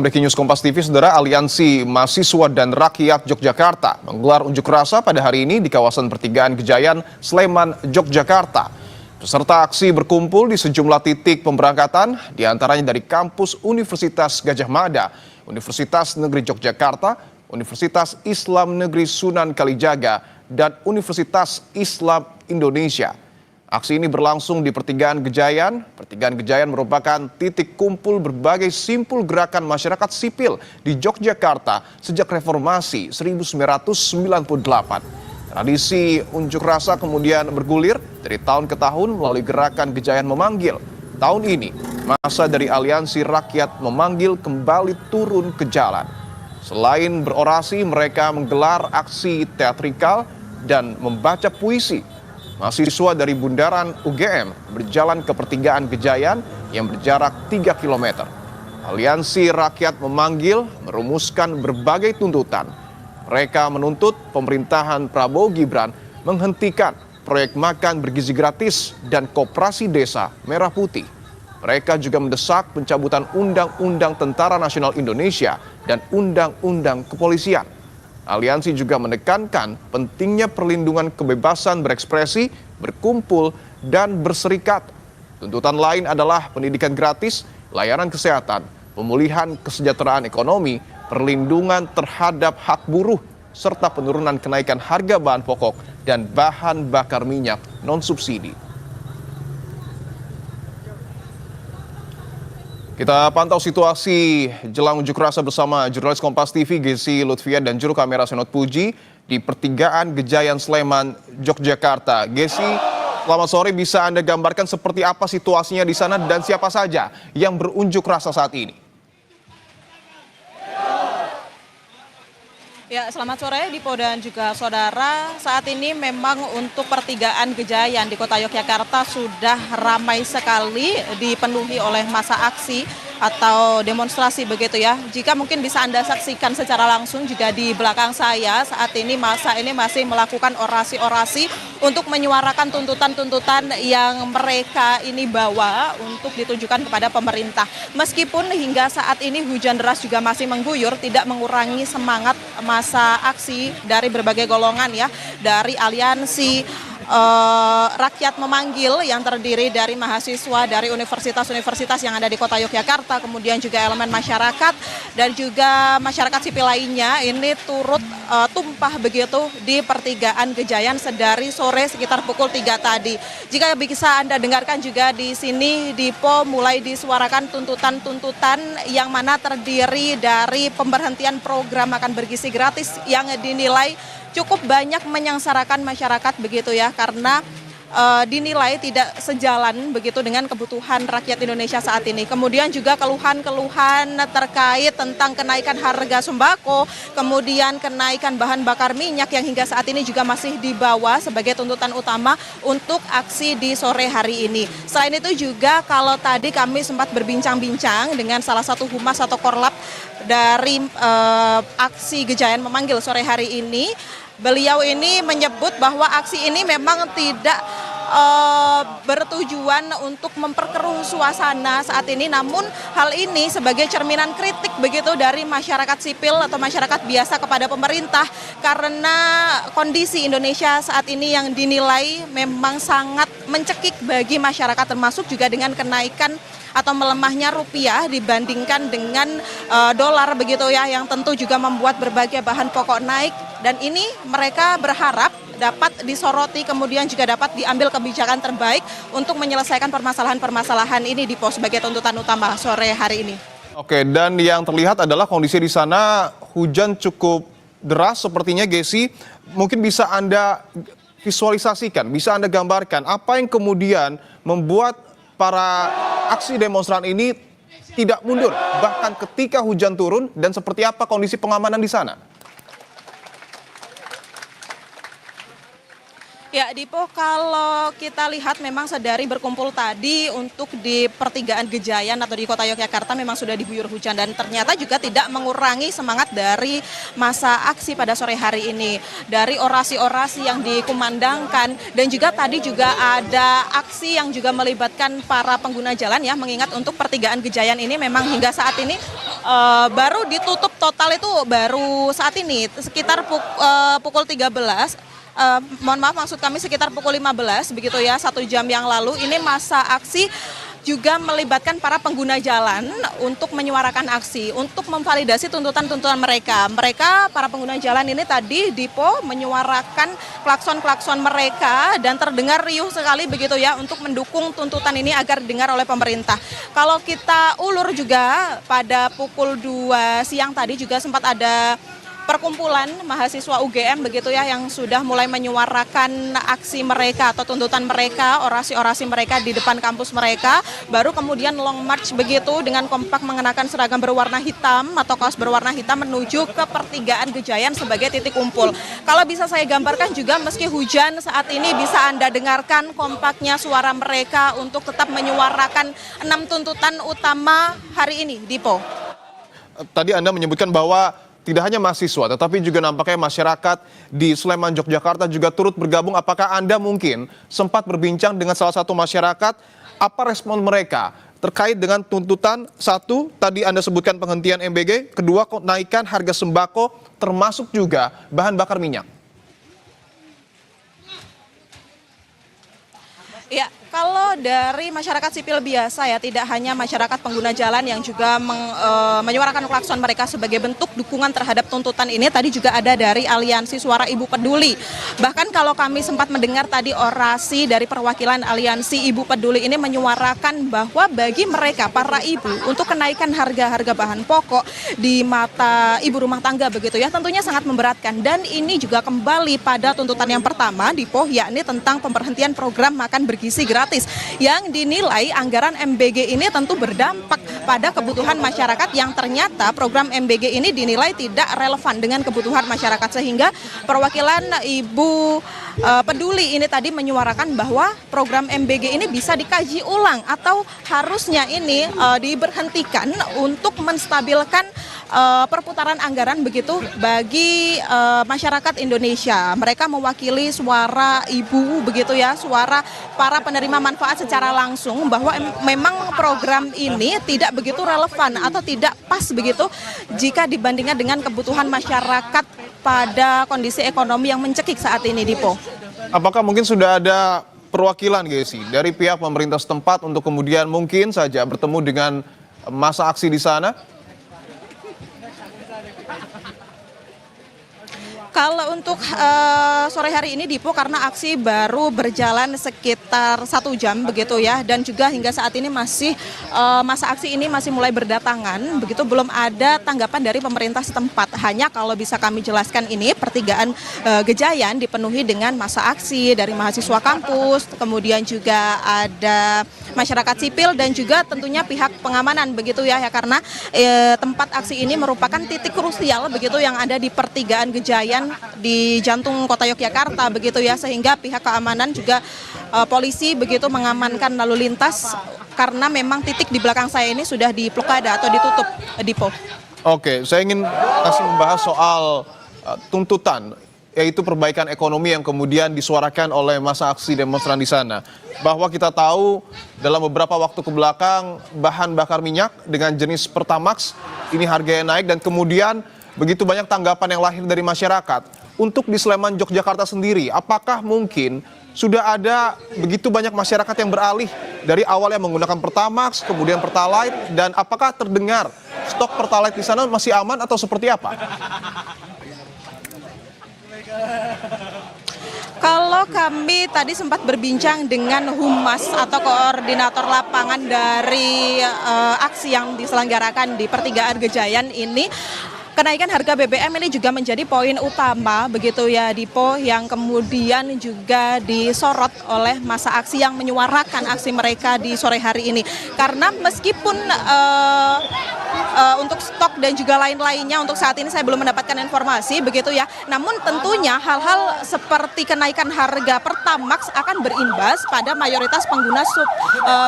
Breaking News Kompas TV, Saudara. Aliansi Mahasiswa dan Rakyat Yogyakarta menggelar unjuk rasa pada hari ini di kawasan Pertigaan Gejayan, Sleman, Yogyakarta. Peserta aksi berkumpul di sejumlah titik pemberangkatan, diantaranya dari kampus Universitas Gadjah Mada, Universitas Negeri Yogyakarta, Universitas Islam Negeri Sunan Kalijaga, dan Universitas Islam Indonesia. Aksi ini berlangsung di Pertigaan Gejayan. Pertigaan Gejayan merupakan titik kumpul berbagai simpul gerakan masyarakat sipil di Yogyakarta sejak reformasi 1998. Tradisi unjuk rasa kemudian bergulir dari tahun ke tahun melalui gerakan Gejayan Memanggil. Tahun ini, masa dari Aliansi Rakyat Memanggil kembali turun ke jalan. Selain berorasi, mereka menggelar aksi teatrikal dan membaca puisi. Mahasiswa dari Bundaran UGM berjalan ke Pertigaan Gejayan yang berjarak 3 km. Aliansi Rakyat Memanggil merumuskan berbagai tuntutan. Mereka menuntut pemerintahan Prabowo Gibran menghentikan proyek makan bergizi gratis dan koperasi desa Merah Putih. Mereka juga mendesak pencabutan Undang-Undang Tentara Nasional Indonesia dan Undang-Undang Kepolisian. Aliansi juga menekankan pentingnya perlindungan kebebasan berekspresi, berkumpul, dan berserikat. Tuntutan lain adalah pendidikan gratis, layanan kesehatan, pemulihan kesejahteraan ekonomi, perlindungan terhadap hak buruh, serta penurunan kenaikan harga bahan pokok dan bahan bakar minyak non-subsidi. Kita pantau situasi jelang unjuk rasa bersama jurnalis Kompas TV Gesi Lutfia dan juru kamera Senot Puji di Pertigaan Gejayan, Sleman, Yogyakarta. Gesi, selamat sore. Bisa Anda gambarkan seperti apa situasinya di sana dan siapa saja yang berunjuk rasa saat ini? Ya, selamat sore Dipo dan juga saudara. Saat ini memang untuk Pertigaan Gejayan di Kota Yogyakarta sudah ramai sekali dipenuhi oleh massa aksi atau demonstrasi begitu ya. Jika mungkin bisa Anda saksikan secara langsung juga di belakang saya, saat ini massa ini masih melakukan orasi-orasi untuk menyuarakan tuntutan-tuntutan yang mereka ini bawa untuk ditujukan kepada pemerintah. Meskipun hingga saat ini hujan deras juga masih mengguyur, tidak mengurangi semangat massa aksi dari berbagai golongan ya, dari aliansi Rakyat Memanggil yang terdiri dari mahasiswa dari universitas-universitas yang ada di Kota Yogyakarta, kemudian juga elemen masyarakat dan juga masyarakat sipil lainnya ini turut tumpah begitu di Pertigaan Gejayan sedari sore sekitar pukul 3 tadi. Jika bisa Anda dengarkan juga di sini Dipo mulai disuarakan tuntutan-tuntutan yang mana terdiri dari pemberhentian program makan bergizi gratis yang dinilai cukup banyak menyengsarakan masyarakat begitu ya, karena dinilai tidak sejalan begitu dengan kebutuhan rakyat Indonesia saat ini. Kemudian juga keluhan-keluhan terkait tentang kenaikan harga sembako, kemudian kenaikan bahan bakar minyak yang hingga saat ini juga masih dibawa sebagai tuntutan utama untuk aksi di sore hari ini. Selain itu juga kalau tadi kami sempat berbincang-bincang dengan salah satu humas atau korlap dari aksi Gejayan Memanggil sore hari ini, beliau ini menyebut bahwa aksi ini memang tidak bertujuan untuk memperkeruh suasana saat ini, namun hal ini sebagai cerminan kritik begitu dari masyarakat sipil atau masyarakat biasa kepada pemerintah, karena kondisi Indonesia saat ini yang dinilai memang sangat mencekik bagi masyarakat, termasuk juga dengan kenaikan atau melemahnya rupiah dibandingkan dengan dolar begitu ya, yang tentu juga membuat berbagai bahan pokok naik, dan ini mereka berharap dapat disoroti kemudian juga dapat diambil kebijakan terbaik untuk menyelesaikan permasalahan-permasalahan ini di pos sebagai tuntutan utama sore hari ini. Oke, dan yang terlihat adalah kondisi di sana hujan cukup deras sepertinya, Gesi. Mungkin bisa Anda visualisasikan, bisa Anda gambarkan apa yang kemudian membuat para aksi demonstran ini tidak mundur bahkan ketika hujan turun, dan seperti apa kondisi pengamanan di sana? Ya, Dipo, kalau kita lihat memang sedari berkumpul tadi untuk di pertigaan Gejayan atau di kota Yogyakarta memang sudah diguyur hujan dan ternyata juga tidak mengurangi semangat dari masa aksi pada sore hari ini. Dari orasi-orasi yang dikumandangkan dan juga tadi juga ada aksi yang juga melibatkan para pengguna jalan ya, mengingat untuk pertigaan Gejayan ini memang hingga saat ini baru ditutup total itu baru saat ini sekitar pukul 13. Mohon maaf, maksud kami sekitar pukul 15 begitu ya, 1 jam yang lalu. Ini masa aksi juga melibatkan para pengguna jalan untuk menyuarakan aksi, untuk memvalidasi tuntutan-tuntutan mereka. Mereka, para pengguna jalan ini tadi, Dipo, menyuarakan klakson-klakson mereka dan terdengar riuh sekali begitu ya untuk mendukung tuntutan ini agar didengar oleh pemerintah. Kalau kita ulur juga pada pukul 2 siang tadi juga sempat ada perkumpulan mahasiswa UGM begitu ya yang sudah mulai menyuarakan aksi mereka atau tuntutan mereka, orasi-orasi mereka di depan kampus mereka. Baru kemudian long march begitu dengan kompak mengenakan seragam berwarna hitam atau kaos berwarna hitam menuju ke pertigaan Gejayan sebagai titik kumpul. Kalau bisa saya gambarkan juga meski hujan saat ini bisa Anda dengarkan kompaknya suara mereka untuk tetap menyuarakan 6 tuntutan utama hari ini, Dipo. Tadi Anda menyebutkan bahwa tidak hanya mahasiswa, tetapi juga nampaknya masyarakat di Sleman, Yogyakarta juga turut bergabung. Apakah Anda mungkin sempat berbincang dengan salah satu masyarakat? Apa respon mereka terkait dengan tuntutan? Satu, tadi Anda sebutkan penghentian MBG. Kedua, kenaikan harga sembako, termasuk juga bahan bakar minyak. Ya, kalau dari masyarakat sipil biasa ya, tidak hanya masyarakat pengguna jalan yang juga menyuarakan klakson mereka sebagai bentuk dukungan terhadap tuntutan ini, tadi juga ada dari Aliansi Suara Ibu Peduli. Bahkan kalau kami sempat mendengar tadi orasi dari perwakilan Aliansi Ibu Peduli ini menyuarakan bahwa bagi mereka, para ibu, untuk kenaikan harga-harga bahan pokok di mata ibu rumah tangga begitu ya, tentunya sangat memberatkan. Dan ini juga kembali pada tuntutan yang pertama, Dipo, yakni tentang pemberhentian program makan bergizi gratis yang dinilai anggaran MBG ini tentu berdampak pada kebutuhan masyarakat yang ternyata program MBG ini dinilai tidak relevan dengan kebutuhan masyarakat, sehingga perwakilan Ibu Peduli ini tadi menyuarakan bahwa program MBG ini bisa dikaji ulang atau harusnya ini diberhentikan untuk menstabilkan perputaran anggaran begitu bagi masyarakat Indonesia. Mereka mewakili suara ibu begitu ya, suara para penerima manfaat secara langsung, bahwa memang program ini tidak begitu relevan atau tidak pas begitu jika dibandingkan dengan kebutuhan masyarakat pada kondisi ekonomi yang mencekik saat ini, Dipo. Apakah mungkin sudah ada perwakilan Gesi dari pihak pemerintah setempat untuk kemudian mungkin saja bertemu dengan masa aksi di sana? Kalau untuk sore hari ini, Dipo, karena aksi baru berjalan sekitar 1 jam begitu ya, dan juga hingga saat ini masih masa aksi ini masih mulai berdatangan begitu, belum ada tanggapan dari pemerintah setempat. Hanya kalau bisa kami jelaskan ini, pertigaan Gejayan dipenuhi dengan masa aksi dari mahasiswa kampus, kemudian juga ada masyarakat sipil dan juga tentunya pihak pengamanan begitu ya, karena tempat aksi ini merupakan titik krusial begitu yang ada di pertigaan Gejayan di jantung kota Yogyakarta begitu ya, sehingga pihak keamanan juga polisi begitu mengamankan lalu lintas karena memang titik di belakang saya ini sudah diblokade atau ditutup, Dipo. Oke, saya ingin masih membahas soal tuntutan, yaitu perbaikan ekonomi yang kemudian disuarakan oleh masa aksi demonstran di sana. Bahwa kita tahu dalam beberapa waktu kebelakang bahan bakar minyak dengan jenis Pertamax ini harganya naik dan kemudian begitu banyak tanggapan yang lahir dari masyarakat. Untuk di Sleman, Yogyakarta sendiri, apakah mungkin sudah ada begitu banyak masyarakat yang beralih dari awal yang menggunakan Pertamax, kemudian Pertalite, dan apakah terdengar stok Pertalite di sana masih aman atau seperti apa? Kalau kami tadi sempat berbincang dengan humas atau koordinator lapangan dari aksi yang diselenggarakan di pertigaan Gejayan ini, kenaikan harga BBM ini juga menjadi poin utama begitu ya, Dipo, yang kemudian juga disorot oleh masa aksi yang menyuarakan aksi mereka di sore hari ini. Karena meskipun untuk stok dan juga lain-lainnya untuk saat ini saya belum mendapatkan informasi begitu ya. Namun tentunya hal-hal seperti kenaikan harga Pertamax akan berimbas pada mayoritas pengguna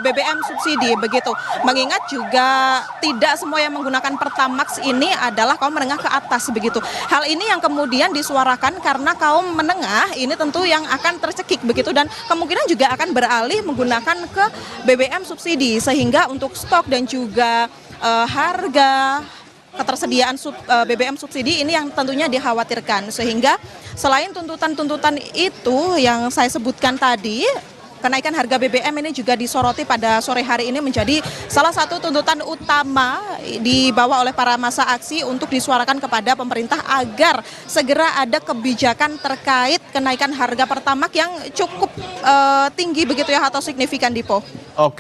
BBM subsidi begitu. Mengingat juga tidak semua yang menggunakan Pertamax ini adalah kaum menengah ke atas begitu. Hal ini yang kemudian disuarakan karena kaum menengah ini tentu yang akan tercekik begitu dan kemungkinan juga akan beralih menggunakan ke BBM subsidi sehingga untuk stok dan juga harga ketersediaan BBM subsidi ini yang tentunya dikhawatirkan sehingga selain tuntutan-tuntutan itu yang saya sebutkan tadi, kenaikan harga BBM ini juga disoroti pada sore hari ini menjadi salah satu tuntutan utama dibawa oleh para massa aksi untuk disuarakan kepada pemerintah agar segera ada kebijakan terkait kenaikan harga Pertamax yang cukup tinggi begitu ya atau signifikan, Dipo. Oke.